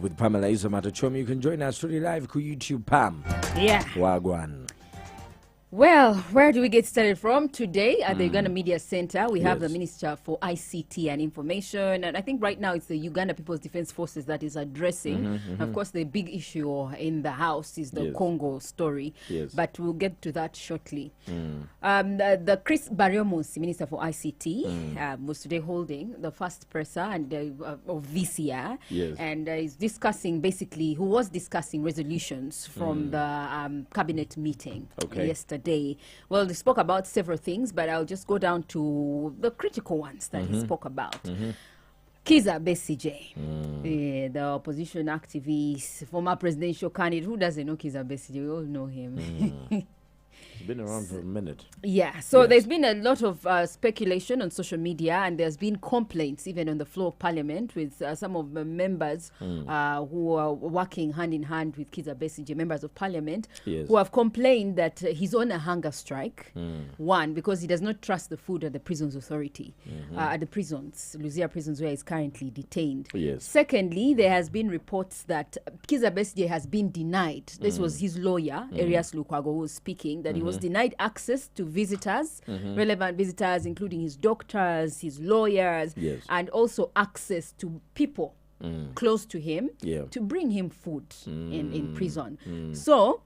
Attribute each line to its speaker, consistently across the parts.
Speaker 1: with Pamela Isomatochomi. You can join us really live on YouTube, Pam.
Speaker 2: Yeah.
Speaker 1: Wagwan.
Speaker 2: Well, where do we get started from? Today at the Uganda Media Center, we have the Minister for ICT and Information. And I think right now it's the Uganda People's Defense Forces that is addressing. Of course, the big issue in the House is the Congo story. But we'll get to that shortly. The Chris Baryomunsi, Minister for ICT, was today holding the first presser and of this year. And is discussing, basically, who was discussing resolutions from the cabinet meeting yesterday. Well, they spoke about several things, but I'll just go down to the critical ones that he spoke about. Kizza Besigye, the opposition activist, former presidential candidate. Who doesn't know Kizza Besigye? We all know him.
Speaker 1: He's been around for a minute.
Speaker 2: Yeah, so there's been a lot of speculation on social media, and there's been complaints even on the floor of Parliament with some of the members who are working hand in hand with Kizza Besigye, members of Parliament, who have complained that he's on a hunger strike. One, because he does not trust the food at the prisons authority, at the prisons, Luzira prisons, where he's currently detained. Secondly, there has been reports that Kizza Besigye has been denied. This was his lawyer, Arias Lukwago, who was speaking, that he was denied access to visitors, relevant visitors, including his doctors, his lawyers, and also access to people close to him to bring him food in prison. So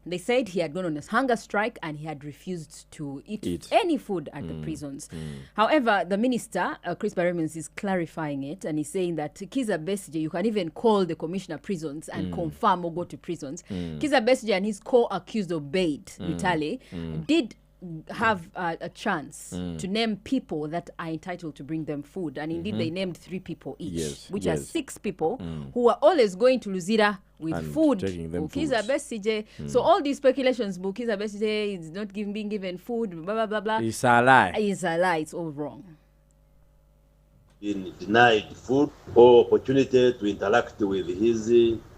Speaker 2: they said he had gone on a hunger strike and he had refused to eat any food at the prisons. However, the minister, Chris Baryomunsi, is clarifying it, and he's saying that Kizza Besigye, you can even call the commissioner of prisons and confirm or go to prisons. Kizza Besigye and his co-accused Obeid Vitale did have a chance to name people that are entitled to bring them food, and indeed they named 3 people each, which are 6 people who are always going to Luzira with and food. Kizza Besigye. So all these speculations, Kizza Besigye is not being given food, blah blah blah blah.
Speaker 1: It's a lie.
Speaker 2: It's a lie. It's all wrong.
Speaker 3: Been denied food or opportunity to interact with his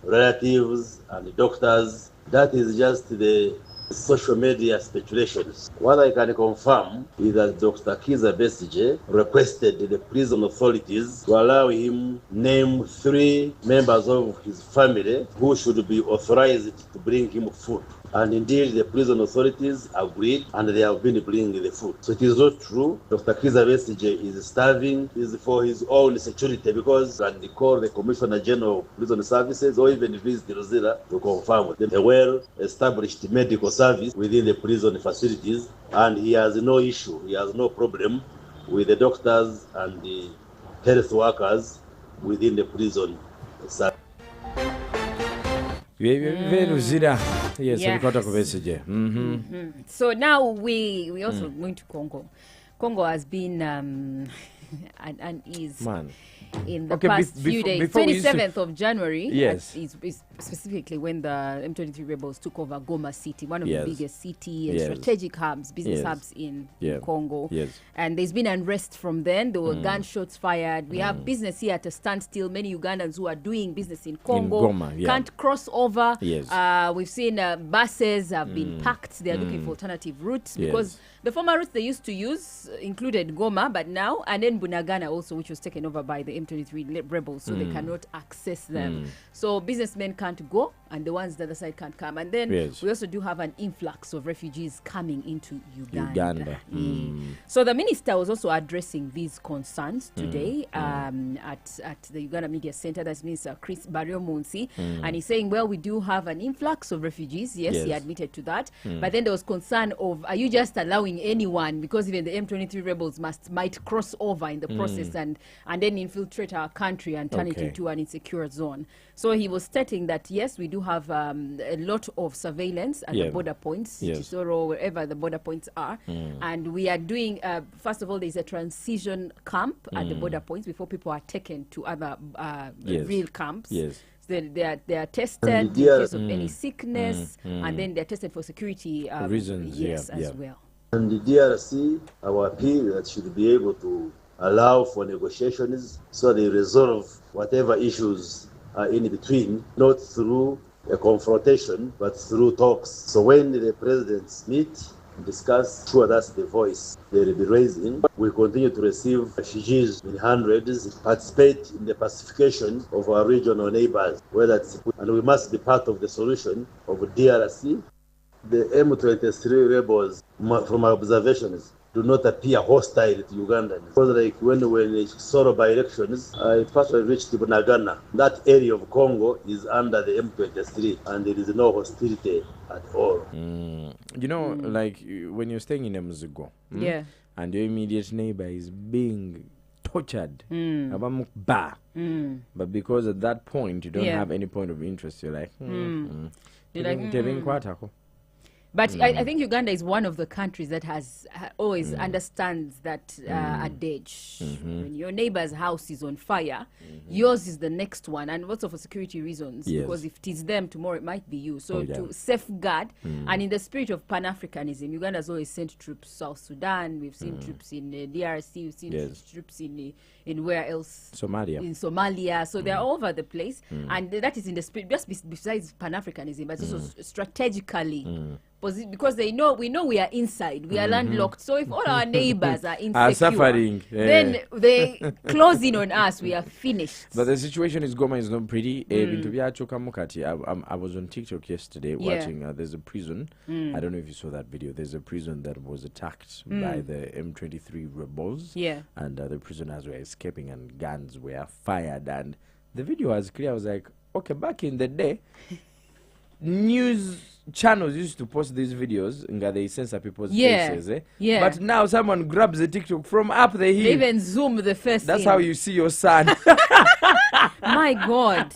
Speaker 3: relatives and doctors. That is just the social media speculations. What I can confirm is that Dr. Kizza Besigye requested the prison authorities to allow him name 3 members of his family who should be authorized to bring him food. And indeed, the prison authorities agreed, and they have been bringing the food. So it is not true. Dr. Kizza Besigye is starving. Is for his own security, because they call the Commissioner General of Prison Services or even visit Luzira to confirm with a well-established medical service within the prison facilities, and he has no issue, he has no problem with the doctors and the health workers within the prison service.
Speaker 2: So now we also going to Congo. Congo has been and is in the past few days. 27th of January is specifically when the M23 rebels took over Goma City, one of the biggest city and strategic hubs, business hubs in Congo. And there's been unrest from then. There were gunshots fired. We have business here at a standstill. Many Ugandans who are doing business in Congo can't cross over. We've seen buses have been packed. They're looking for alternative routes because the former routes they used to use included Goma, but now, and then Bunagana also, which was taken over by the M23 rebels, so they cannot access them. So businessmen can't go, and the ones the other side can't come. And then we also do have an influx of refugees coming into Uganda. So the minister was also addressing these concerns today at the Uganda Media Center. That's Minister Chris Baryomunsi. And he's saying, well, we do have an influx of refugees. Yes, he admitted to that. But then there was concern of, are you just allowing anyone, because even the M23 rebels might cross over in the process and then infiltrate our country and turn it into an insecure zone. So he was stating that, yes, we do have a lot of surveillance at the border points, Chisoro, wherever the border points are. And we are doing, first of all, there's a transition camp at the border points before people are taken to other real camps. They are tested in case of any sickness, and then they're tested for security reasons as well.
Speaker 3: And the DRC, our appeal that should be able to allow for negotiations so they resolve whatever issues are in between, not through a confrontation, but through talks. So when the presidents meet, discuss. Sure, that's the voice they will be raising. We continue to receive refugees in hundreds, participate in the pacification of our regional neighbors, and we must be part of the solution of DRC. The M23 rebels, from our observations, do not appear hostile to Uganda. Because like when we saw by elections, I first reached Bunagana. That area of Congo is under the M23 and there is no hostility at all.
Speaker 1: You know, like when you're staying in Mzigo, and your immediate neighbor is being tortured, but because at that point you don't have any point of interest, you're like,
Speaker 2: But I think Uganda is one of the countries that has always understands that adage. When your neighbor's house is on fire, yours is the next one, and also for security reasons. Because if it is them, tomorrow it might be you. So to safeguard, and in the spirit of Pan-Africanism, Uganda has always sent troops South Sudan. We've seen troops in DRC. We've seen troops in where else?
Speaker 1: Somalia.
Speaker 2: In Somalia. So they're all over the place, and that is in the spirit. Just besides Pan-Africanism, but also strategically. Because we know we are inside, we are landlocked. So if all our neighbors are insecure,
Speaker 1: are suffering,
Speaker 2: then they close in on us. We are finished.
Speaker 1: But the situation is Goma is not pretty. I was on TikTok yesterday watching. There's a prison. I don't know if you saw that video. There's a prison that was attacked by the M23 rebels. And the prisoners were escaping and guns were fired. And the video was clear. I was like, okay, back in the day, news channels used to post these videos and they censor people's faces, but now someone grabs the TikTok from up the hill.
Speaker 2: They even zoom the face.
Speaker 1: That's how you see your son.
Speaker 2: My God.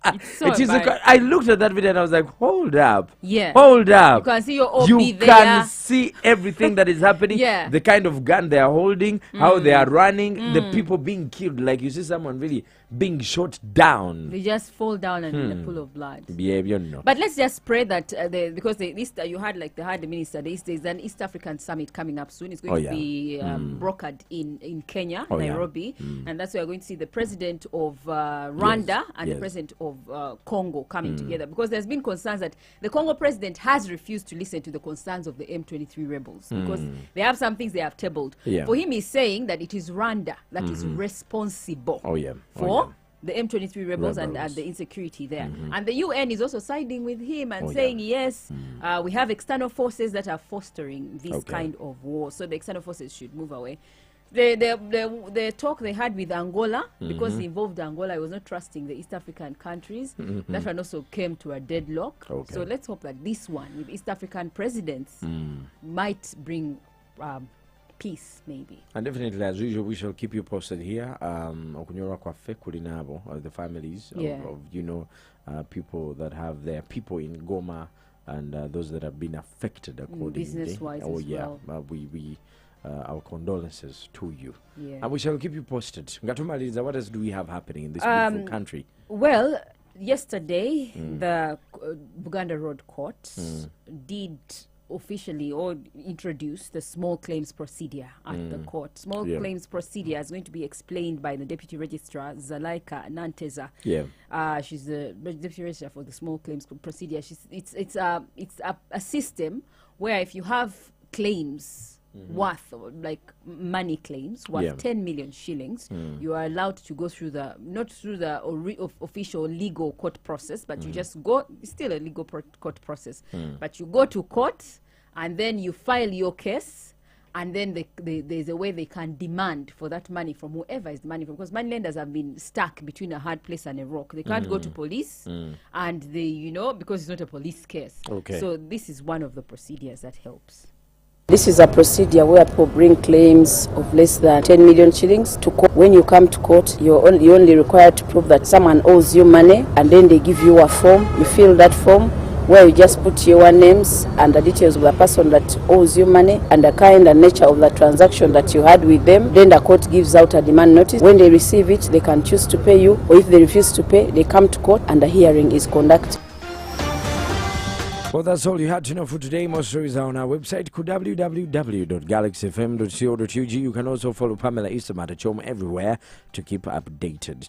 Speaker 2: It's so bad.
Speaker 1: I looked at that video and I was like, hold up.
Speaker 2: Hold up. You can see your OP
Speaker 1: you
Speaker 2: there.
Speaker 1: Can see everything that is happening. The kind of gun they are holding, how they are running, the people being killed. Like you see someone really being shot down.
Speaker 2: They just fall down and in a pool of blood.
Speaker 1: You know.
Speaker 2: But let's just pray that because you had the minister, there's an East African summit coming up soon. It's going to be brokered in Kenya, Nairobi, and that's where we're going to see the president of Rwanda and the president of Congo coming together, because there's been concerns that the Congo president has refused to listen to the concerns of the M23 rebels because they have some things they have tabled. For him, he's saying that it is Rwanda that is responsible for the M23 rebels and the insecurity there. And the UN is also siding with him and saying, yes, we have external forces that are fostering this kind of war, so the external forces should move away. The talk they had with Angola, because he involved Angola, I was not trusting the East African countries. That one also came to a deadlock. So let's hope that this one with East African presidents might bring peace, maybe.
Speaker 1: And definitely, as usual, we shall keep you posted here. The families of people that have their people in Goma and those that have been affected accordingly.
Speaker 2: Business-wise well.
Speaker 1: We our condolences to you. And we shall keep you posted. Ngatumaliza, what else do we have happening in this beautiful country?
Speaker 2: Well, yesterday, the Buganda Road Court did officially or introduce the small claims procedure at the court. Small claims procedure is going to be explained by the Deputy Registrar, Zalaika Nanteza. She's the Deputy Registrar for the small claims procedure. It's a system where if you have claims worth, like money claims worth 10 million shillings, you are allowed to go through not through the official legal court process, but you just go, it's still a legal court process, but you go to court and then you file your case, and then there's a way they can demand for that money from whoever is the money from, because money lenders have been stuck between a hard place and a rock. They can't go to police, and they, because it's not a police case. So this is one of the procedures that helps.
Speaker 4: This is a procedure where people bring claims of less than 10 million shillings to court. When you come to court, you're only required to prove that someone owes you money, and then they give you a form. You fill that form where you just put your names and the details of the person that owes you money and the kind and nature of the transaction that you had with them. Then the court gives out a demand notice. When they receive it, they can choose to pay you, or if they refuse to pay, they come to court and the hearing is conducted.
Speaker 1: Well, that's all you had to know for today. More stories are on our website, www.galaxyfm.co.ug. You can also follow Pamela Isamata everywhere to keep updated.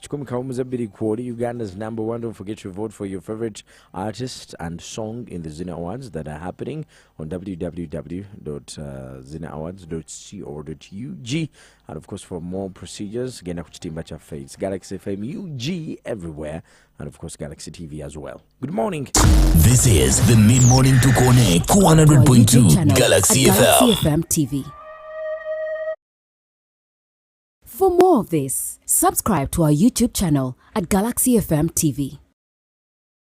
Speaker 1: Uganda's number one. Don't forget to vote for your favorite artist and song in the Zina Awards that are happening on www.zinaawards.co.ug. And of course, for more procedures, it's Galaxy FM UG everywhere. And of course, Galaxy TV as well. Good morning.
Speaker 5: This is the Mid-Morning to Connect 100.2 Galaxy FM
Speaker 6: TV. For more of this, subscribe to our YouTube channel at Galaxy FM TV.